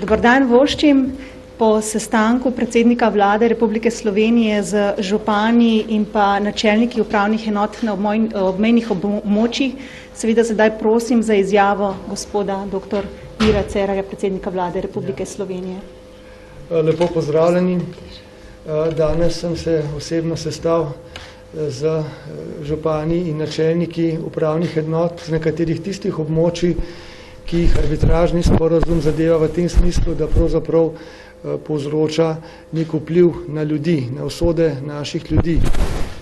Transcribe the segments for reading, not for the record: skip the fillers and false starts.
Dober dan voščim. Po sestanku predsednika vlade Republike Slovenije z župani in pa načelniki upravnih enot na obmejnih območjih, seveda sedaj prosim za izjavo gospoda dr. Mira Cerarja, predsednika vlade Republike Slovenije. Lepo pozdravljeni. Danes sem se osebno sestal z župani in načelniki upravnih enot z nekaterih tistih območij, ki jih arbitražni sporazum zadeva v tem smislu, da pravzaprav povzroča nek vpliv na ljudi, na usode naših ljudi.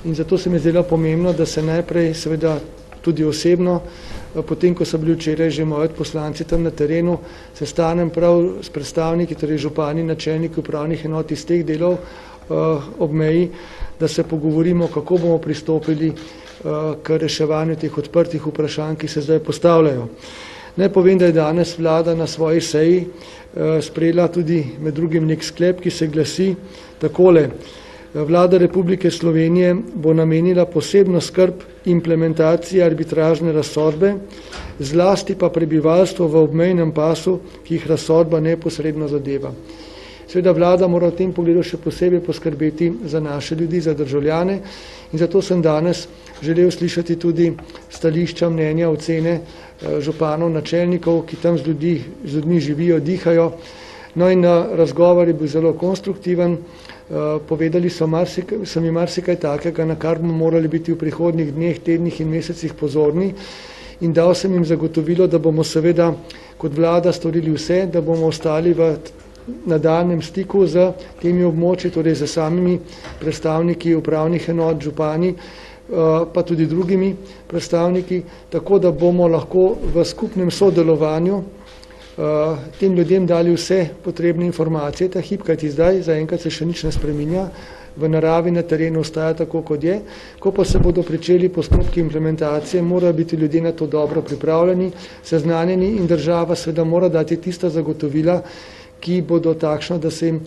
In zato se mi je zdelo pomembno, da se najprej seveda tudi osebno, potem ko so bili včeraj že moji poslanci tam na terenu, sestanem prav s predstavniki, torej župani, načelniki upravnih enot iz teh delov ob meji, da se pogovorimo, kako bomo pristopili k reševanju teh odprtih vprašanj, ki se zdaj postavljajo. Naj povem, da je danes vlada na svoji seji sprejela tudi med drugim nek sklep, ki se glasi takole. Vlada Republike Slovenije bo namenila posebno skrb implementaciji arbitražne razsodbe, zlasti pa prebivalstvo v obmejnem pasu, ki jih razsodba neposredno zadeva. Seveda vlada mora v tem pogledu še posebej poskrbeti za naše ljudi, za državljane, in zato sem danes želel slišati tudi stališča, mnenja, ocene županov, načelnikov, ki tam z ljudmi živijo, dihajo. No in razgovor je bil zelo konstruktiven. Povedali so mi marsikaj takega, na kar bomo morali biti v prihodnjih dneh, tednih in mesecih pozorni, in dal sem jim zagotovilo, da bomo seveda kot vlada storili vse, da bomo ostali v nadaljnjem stiku z temi območji, torej z samimi predstavniki upravnih enot, župani, pa tudi drugimi predstavniki, tako da bomo lahko v skupnem sodelovanju tem ljudem dali vse potrebne informacije, ta hip, kajti zdaj zaenkrat se še nič ne spreminja, v naravi na terenu ostaja tako, kot je. Ko pa se bodo pričeli postopki implementacije, morajo biti ljudje na to dobro pripravljeni, seznanjeni, in država seveda mora dati tista zagotovila, ki bodo takšno, da se jim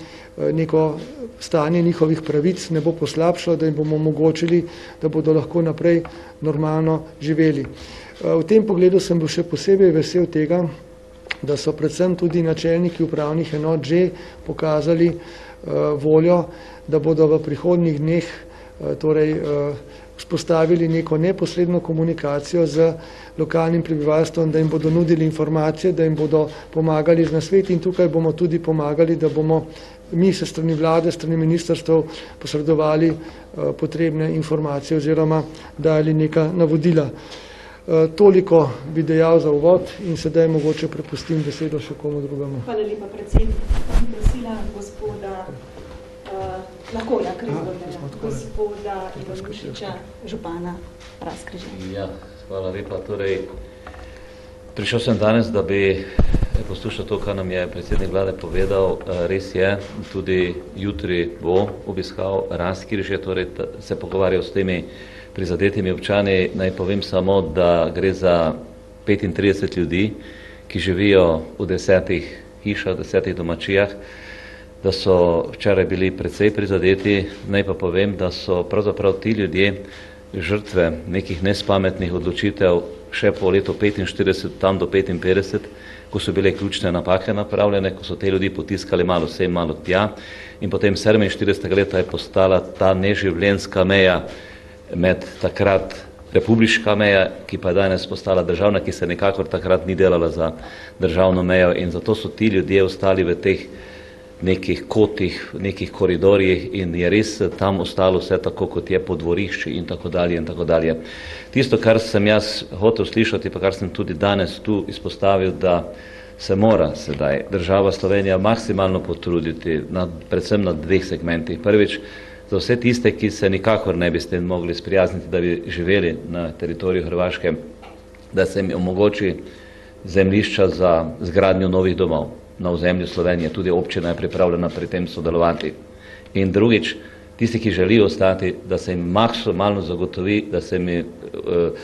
neko stanje njihovih pravic ne bo poslabšalo, da jim bomo omogočili, da bodo lahko naprej normalno živeli. V tem pogledu sem bil še posebej vesel tega, da so predvsem tudi načelniki upravnih enot že pokazali voljo, da bodo v prihodnjih dneh vzpostavili neko neposredno komunikacijo z lokalnim prebivalstvom, da jim bodo nudili informacije, da jim bodo pomagali z nasveti, in tukaj bomo tudi pomagali, da bomo mi se strani vlade, strani ministrstev posredovali potrebne informacije oziroma dali neka navodila. Toliko bi dejal za uvod in sedaj mogoče prepustim besedo še komu drugemu. Hvala lepa, predsednik. Sem prosila gospoda gospoda Ivanušiča, župana Razkrižja. Ja, hvala lepa. Torej, prišel sem danes, da bi poslušal to, kar nam je predsednik vlade povedal. Res je, tudi jutri bo obiskal Razkrižje, torej se pogovarjal s temi prizadetimi občani. Naj povem samo, da gre za 35 ljudi, ki živijo v 10 hišah, 10 domačijah, da so včeraj bili precej prizadeti. Naj pa povem, da so pravzaprav ti ljudje žrtve nekih nespametnih odločitev še po letu 45, tam do 55, ko so bile ključne napake napravljene, ko so te ljudi potiskali malo sem, malo tja, in potem 47. leta je postala ta neživljenjska meja med takrat republiška meja, ki pa je danes postala državna, ki se nekakor takrat ni delala za državno mejo, in zato so ti ljudje ostali v teh nekih kotih, nekih koridorjih, in je res tam ostalo vse tako, kot je po dvorišči in tako dalje in tako dalje. Tisto, kar sem jaz hotel slišati, pa kar sem tudi danes tu izpostavil, da se mora sedaj država Slovenija maksimalno potruditi, predvsem na dveh segmentih. Prvič, za vse tiste, ki se nikakor ne bi s tem mogli sprijazniti, da bi živeli na teritoriju Hrvaške, da se jim omogoči zemljišča za zgradnjo novih domov na ozemlju Slovenije. Tudi občina je pripravljena pri tem sodelovati. In drugič, tisti, ki želijo ostati, da se jim maksimalno zagotovi, da se jim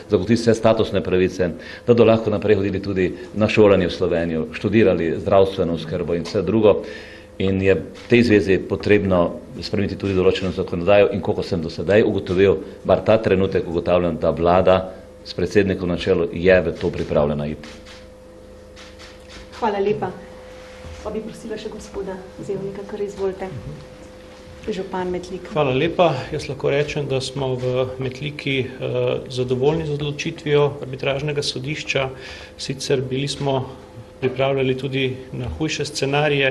zagotovi vse statusne pravice, da bodo lahko naprej hodili tudi na šolanje v Slovenijo, študirali zdravstveno oskrbo in vse drugo. In je v tej zvezi potrebno spremeniti tudi določeno zakonodajo, in koliko sem do sedaj ugotovil, bar ta trenutek ugotavljam, da vlada s predsednikom na čelu je v to pripravljena iti. Hvala lepa. Pa bi prosila še gospoda Zevnika, kar izvolite. Župan Metlik. Hvala lepa. Jaz lahko rečem, da smo v Metliki zadovoljni z odločitvijo arbitražnega sodišča. Sicer bili smo pripravljali tudi na hujše scenarije,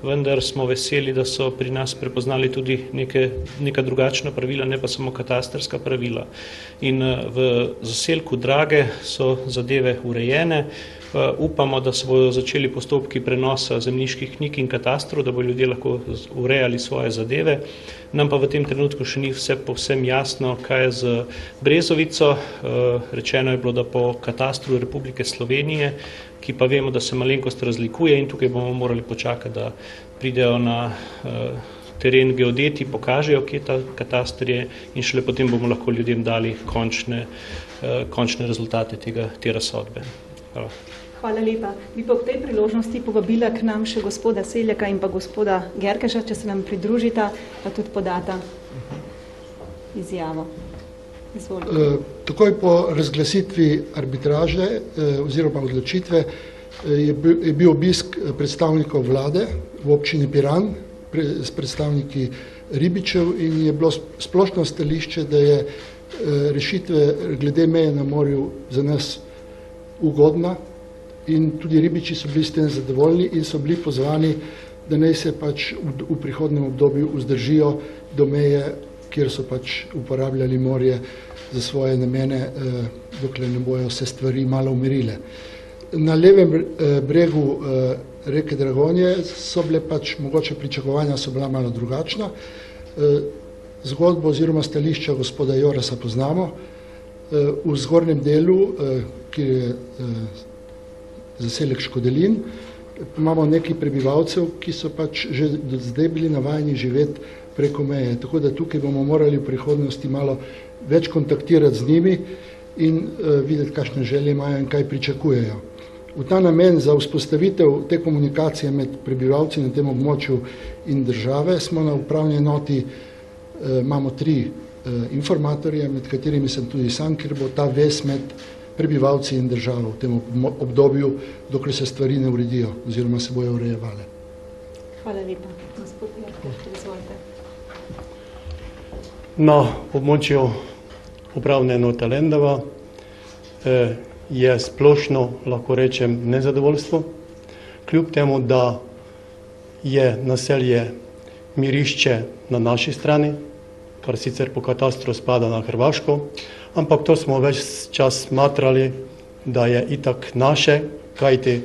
vendar smo veseli, da so pri nas prepoznali tudi neka drugačna pravila, ne pa samo katastrska pravila. In v zaselku Drage so zadeve urejene. Upamo, da se bodo začeli postopki prenosa zemljiških knjig in katastrov, da bodo ljudje lahko urejali svoje zadeve. Nam pa v tem trenutku še ni vse povsem jasno, kaj je z Brezovico. Rečeno je bilo, da po katastru Republike Slovenije, ki pa vemo, da se malenkost razlikuje in tukaj bomo morali počakati, da pridejo na teren geodeti, pokažejo, kje ta kataster je in šele potem bomo lahko ljudem dali končne rezultate te razsodbe. Hvala. Hvala lepa. Bi pa v tej priložnosti povabila k nam še gospoda Seljaka in pa gospoda Gerkeša, če se nam pridružita, pa tudi podata izjavo. Izvolite. Takoj po razglasitvi arbitraže oziroma odločitve je bil obisk predstavnikov vlade v občini Piran s predstavniki ribičev in je bilo splošno stališče, da je rešitve glede meje na morju za nas ugodna in tudi ribiči so bili s tem zadovoljni in so bili pozvani, da naj se pač v prihodnem obdobju vzdržijo do meje, kjer so pač uporabljali morje za svoje namene, dokler ne bojo se stvari malo umirile. Na levem bregu reke Dragonje so bile pač, mogoče pričakovanja so bila malo drugačna. Zgodbo oziroma stališča gospoda Jorasa poznamo. V zgornjem delu, kjer je zaselek Škodelin, imamo nekaj prebivalcev, ki so pač že do zdaj bili navajeni živeti preko meje. Tako da tukaj bomo morali v prihodnosti malo več kontaktirati z njimi in videti, kakšne želje imajo in kaj pričakujejo. V ta namen za vzpostavitev te komunikacije med prebivalci na tem območju in države smo na upravni enoti, imamo 3 informatorje, med katerimi sem tudi sam, ker bo ta vez med prebivalci in državo v tem obdobju, dokler se stvari ne uredijo oziroma se bojo urejevale. Hvala lepa. Gospod Jarkovič, izvolite. Na območju upravne enote Lendava je splošno, lahko rečem, nezadovoljstvo. Kljub temu, da je naselje Mirišče na naši strani, kar sicer po katastru spada na Hrvaško, ampak to smo več čas smatrali, da je itak naše, kajti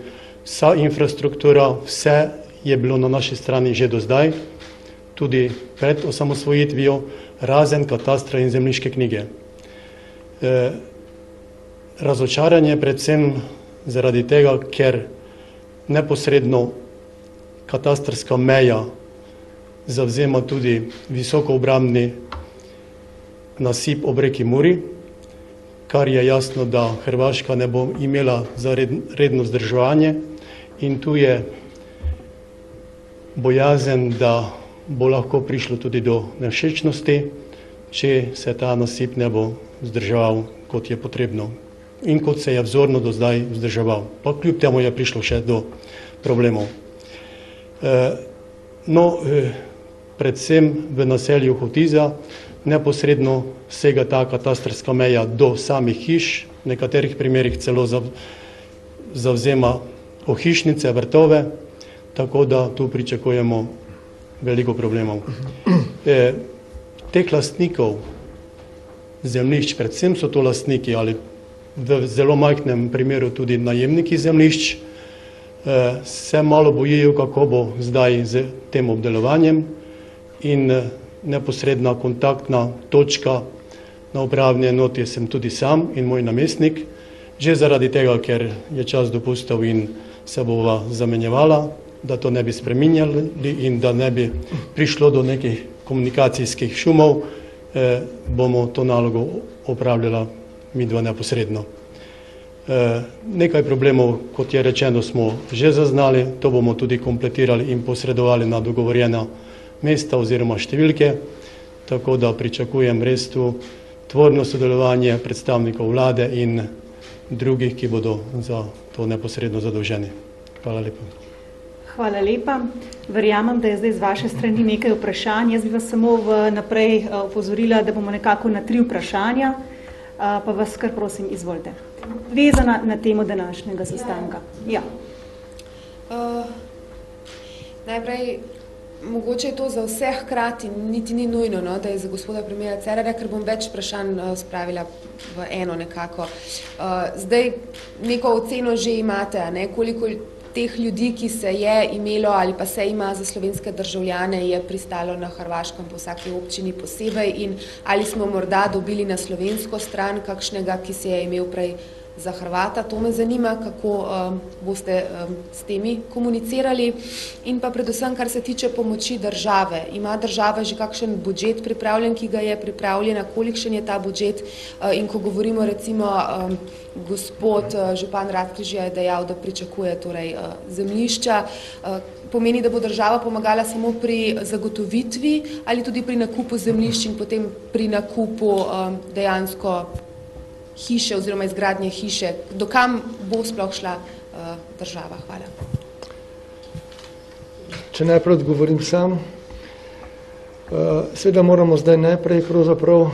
vsa infrastruktura, vse je bilo na naši strani že do zdaj, tudi pred osamosvojitvijo, razen katastra in zemljiške knjige. Razočaranje predvsem zaradi tega, ker neposredno katastrska meja zavzema tudi visokoobrambni nasip ob reki Muri, kar je jasno, da Hrvaška ne bo imela za redno vzdrževanje in tu je bojazen, da bo lahko prišlo tudi do nevšečnosti, če se ta nasip ne bo vzdrževal, kot je potrebno in kot se je vzorno do zdaj vzdrževal. Pa kljub temu je prišlo še do problemov. Predvsem v naselju Hotiza neposredno sega ta katastrska meja do samih hiš, v nekaterih primerih celo zavzema ohišnice, vrtove, tako da tu pričakujemo veliko problemov. Teh lastnikov zemljišč, predvsem so to lastniki ali v zelo majhnem primeru tudi najemniki zemljišč, se malo bojijo, kako bo zdaj z tem obdelovanjem in neposredna kontaktna točka na upravni enoti sem tudi sam in moj namestnik, že zaradi tega, ker je čas dopustil in se bova zamenjevala, da to ne bi spreminjali in da ne bi prišlo do nekih komunikacijskih šumov, bomo to nalogo opravljala midva neposredno. Nekaj problemov, kot je rečeno, smo že zaznali, to bomo tudi kompletirali in posredovali na dogovorjena mesta oziroma številke, tako da pričakujem res tu tvorno sodelovanje predstavnikov vlade in drugih, ki bodo za to neposredno zadolženi. Hvala lepa. Hvala lepa. Verjamem, da je zdaj z vaše strani nekaj vprašanj. Jaz bi vas samo naprej opozorila, da bomo nekako na 3 vprašanja, pa vas kar prosim, izvolite. Vezana na temo današnjega sestanka. Ja. Najprej, mogoče je to za vse hkrati, niti ni nujno, no, da je za gospoda premijera Cerarja, ker bom več vprašanj spravila v eno nekako. Zdaj, neko oceno že imate, ne, koliko teh ljudi, ki se je imelo ali pa se ima za slovenske državljane, je pristalo na Hrvaškem po vsaki občini posebej in ali smo morda dobili na slovensko stran kakšnega, ki se je imel prej za Hrvata. To me zanima, kako boste s temi komunicirali. In pa predvsem, kar se tiče pomoči države. Ima država že kakšen budžet pripravljen, ki ga je pripravljena, kolikšen je ta budžet? In ko govorimo recimo, gospod župan Razkrižja je dejal, da pričakuje torej zemljišča, pomeni, da bo država pomagala samo pri zagotovitvi ali tudi pri nakupu zemljišč in potem pri nakupu dejansko hiše oziroma izgradnje hiše. Dokam bo sploh šla država? Hvala. Če najprej odgovorim sam, seveda moramo zdaj najprej pravzaprav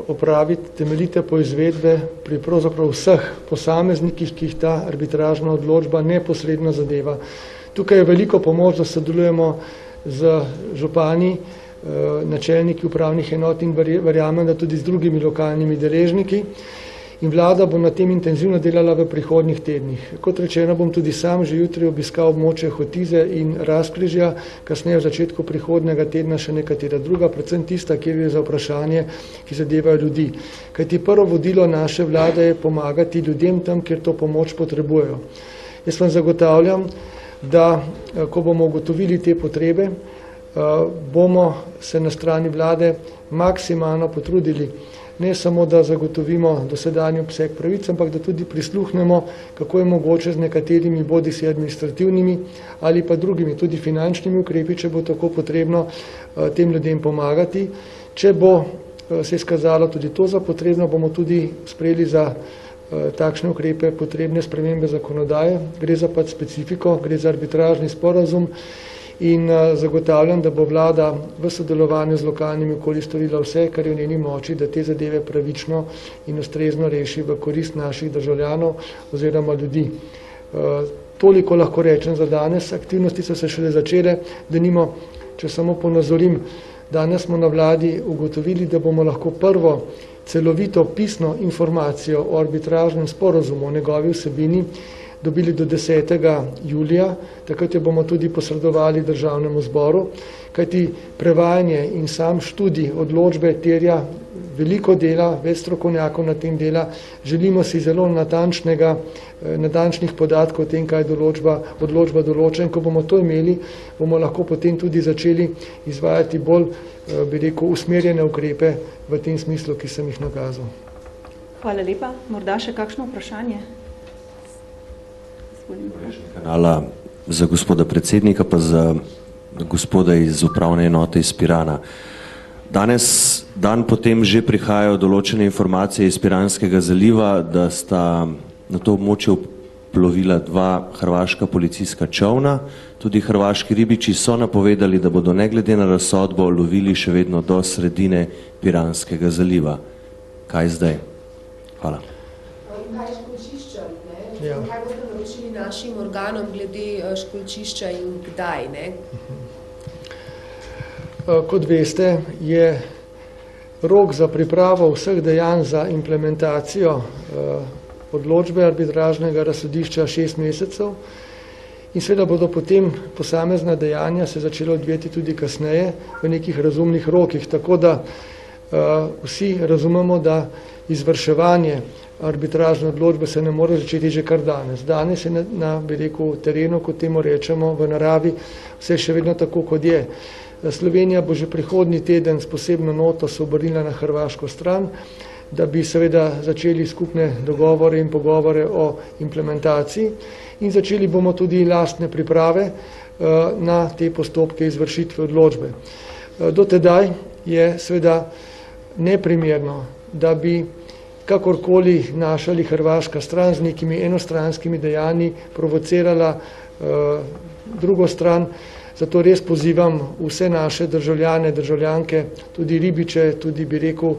opraviti temeljite poizvedbe pri pravzaprav vseh posameznikih, ki jih ta arbitražna odločba neposredno zadeva. Tukaj je veliko pomoč, da sodelujemo z župani, načelniki upravnih enot in verjamem, da tudi z drugimi lokalnimi deležniki. In vlada bo na tem intenzivno delala v prihodnjih tednih. Kot rečeno, bom tudi sam že jutri obiskal območje Hotize in Razkrižja, kasneje v začetku prihodnjega tedna še nekatera druga, predvsem tista, kjer je za vprašanje, ki zadevajo ljudi. Kajti prvo vodilo naše vlade je pomagati ljudem tam, kjer to pomoč potrebujejo. Jaz vam zagotavljam, da ko bomo ugotovili te potrebe, bomo se na strani vlade maksimalno potrudili, ne samo, da zagotovimo dosedanji obseg pravic, ampak da tudi prisluhnemo, kako je mogoče z nekaterimi bodisi administrativnimi ali pa drugimi, tudi finančnimi ukrepi, če bo tako potrebno tem ljudem pomagati. Če bo se izkazalo tudi to za potrebno, bomo tudi sprejeli za takšne ukrepe potrebne spremembe zakonodaje. Gre za pač specifiko, gre za arbitražni sporazum in zagotavljam, da bo vlada v sodelovanju z lokalnimi okolji storila vse, kar je v njeni moči, da te zadeve pravično in ustrezno reši v korist naših državljanov oziroma ljudi. Toliko lahko rečem za danes. Aktivnosti so se šele začele, denimo, če samo ponazorim, danes smo na vladi ugotovili, da bomo lahko prvo celovito pisno informacijo o arbitražnem sporazumu, o njegovi vsebini, dobili do 10. julija, takrat jo bomo tudi posredovali državnemu zboru, kajti prevajanje in sam študij odločbe terja veliko dela, več strokovnjakov na tem dela. Želimo si zelo natančnih podatkov o tem, kaj odločba določa, in ko bomo to imeli, bomo lahko potem tudi začeli izvajati bolj, bi rekel, usmerjene ukrepe v tem smislu, ki sem jih nakazal. Hvala lepa. Morda še kakšno vprašanje? Kanala za gospoda predsednika, pa za gospoda iz upravne enote iz Pirana. Danes, dan potem, že prihajajo določene informacije iz Piranskega zaliva, da sta na to območje plovila 2 hrvaška policijska čovna. Tudi hrvaški ribiči so napovedali, da bodo ne glede na razsodbo lovili še vedno do sredine Piranskega zaliva. Kaj zdaj? Hvala. In kaj školjčišča, ne? Ja. Kaj boste naročili našim organom glede školjčišča in kdaj, ne? Kot veste, je rok za pripravo vseh dejanj za implementacijo odločbe arbitražnega razsodišča 6 mesecev in seveda bodo potem posamezna dejanja se začela odvijati tudi kasneje v nekih razumnih rokih, tako da vsi razumemo, da izvrševanje arbitražne odločbe se ne more začeti že kar danes. Danes je na bi rekel, terenu, kot temu rečemo, v naravi, vse še vedno tako, kot je. Slovenija bo že prihodnji teden s posebno noto se obrnila na hrvaško stran, da bi seveda začeli skupne dogovore in pogovore o implementaciji in začeli bomo tudi lastne priprave na te postopke izvršitve odločbe. Do tedaj je seveda neprimerno, da bi kakorkoli našali hrvaška stran z nekimi enostranskimi dejanji provocirala drugo stran. Zato res pozivam vse naše državljane, državljanke, tudi ribiče, tudi bi rekel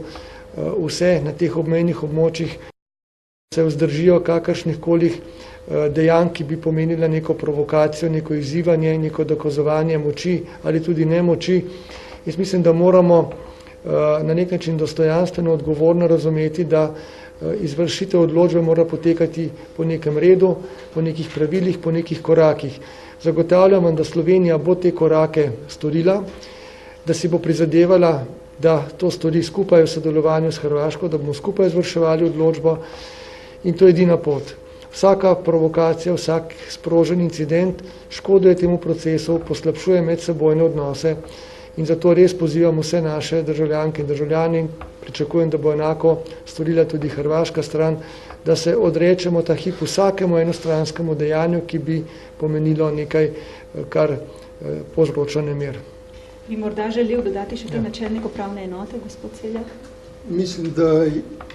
vse na teh obmejnih območjih, se vzdržijo kakršnih kolih dejanj, ki bi pomenila neko provokacijo, neko izzivanje, neko dokazovanje moči ali tudi nemoči. Jaz mislim, da moramo na nek način dostojanstveno, odgovorno razumeti, da izvršitev odločbe mora potekati po nekem redu, po nekih pravilih, po nekih korakih. Zagotavljam vam, da Slovenija bo te korake storila, da si bo prizadevala, da to stori skupaj v sodelovanju s Hrvaško, da bomo skupaj izvrševali odločbo in to je edina pot. Vsaka provokacija, vsak sprožen incident škoduje temu procesu, poslabšuje medsebojne odnose in zato res pozivam vse naše državljanke in državljane in pričakujem, da bo enako storila tudi hrvaška stran, da se odrečemo ta hip vsakemu enostranskemu dejanju, ki bi pomenilo nekaj, kar povzroča nemir. Bi morda želel dodati še načelnik upravne enote, gospod Seljak? Mislim, da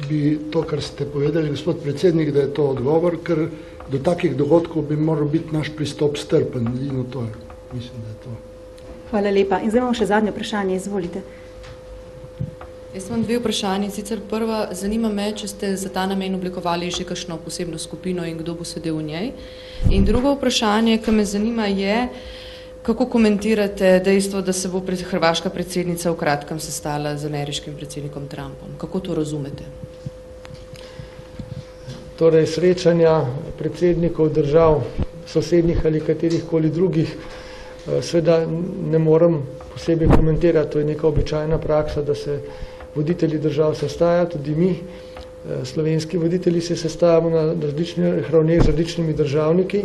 bi to, kar ste povedali, gospod predsednik, da je to odgovor, ker do takih dogodkov bi moral biti naš pristop strpen. In to je, mislim, da je to. Hvala lepa. In zdaj imamo še zadnje vprašanje, izvolite. Jaz imam dve vprašanje. Sicer prva, zanima me, če ste za ta namen oblikovali že kakšno posebno skupino in kdo bo sedel v njej. In drugo vprašanje, ki me zanima, je, kako komentirate dejstvo, da se bo hrvaška predsednica v kratkem sestala z ameriškim predsednikom Trumpom? Kako to razumete? Torej, srečanja predsednikov držav, sosednjih ali katerihkoli drugih, seveda ne morem posebej komentirati. To je neka običajna praksa, da se voditelji držav sestajajo, tudi mi, slovenski voditelji se sestajamo na različnih ravneh z različnimi državniki.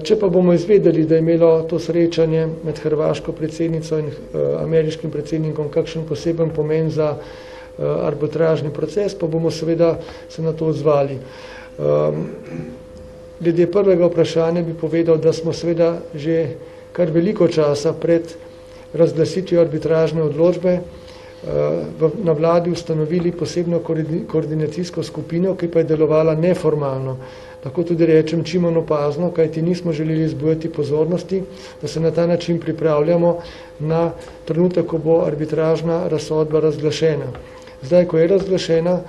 Če pa bomo izvedeli, da je imelo to srečanje med hrvaško predsednico in ameriškim predsednikom kakšen poseben pomen za arbitražni proces, pa bomo seveda se na to odzvali. Glede prvega vprašanja bi povedal, da smo seveda že kar veliko časa pred razglasitvijo arbitražne odločbe na vladi ustanovili posebno koordinacijsko skupino, ki pa je delovala neformalno. Lahko tudi rečem čim manj opazno, kajti nismo želeli zbujati pozornosti, da se na ta način pripravljamo na trenutek, ko bo arbitražna razsodba razglašena. Zdaj, ko je razglašena,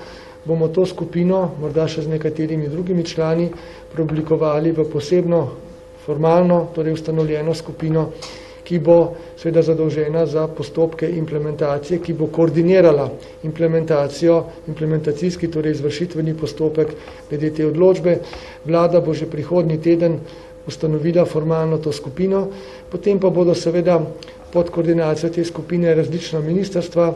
bomo to skupino, morda še z nekaterimi drugimi člani, preoblikovali v posebno formalno, torej ustanovljeno skupino, ki bo seveda zadolžena za postopke implementacije, ki bo koordinirala implementacijski, torej izvršitveni postopek glede te odločbe. Vlada bo že prihodnji teden ustanovila formalno to skupino, potem pa bodo seveda pod koordinacijo te skupine različna ministrstva,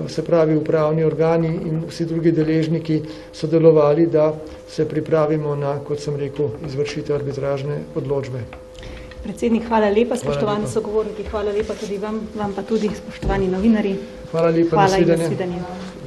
se pravi upravni organi in vsi drugi deležniki sodelovali, da se pripravimo na, kot sem rekel, izvršitev arbitražne odločbe. Predsednik, hvala lepa, spoštovani sogovorniki, hvala lepa tudi vam pa tudi, spoštovani novinarji. Hvala lepa, nasvidenje.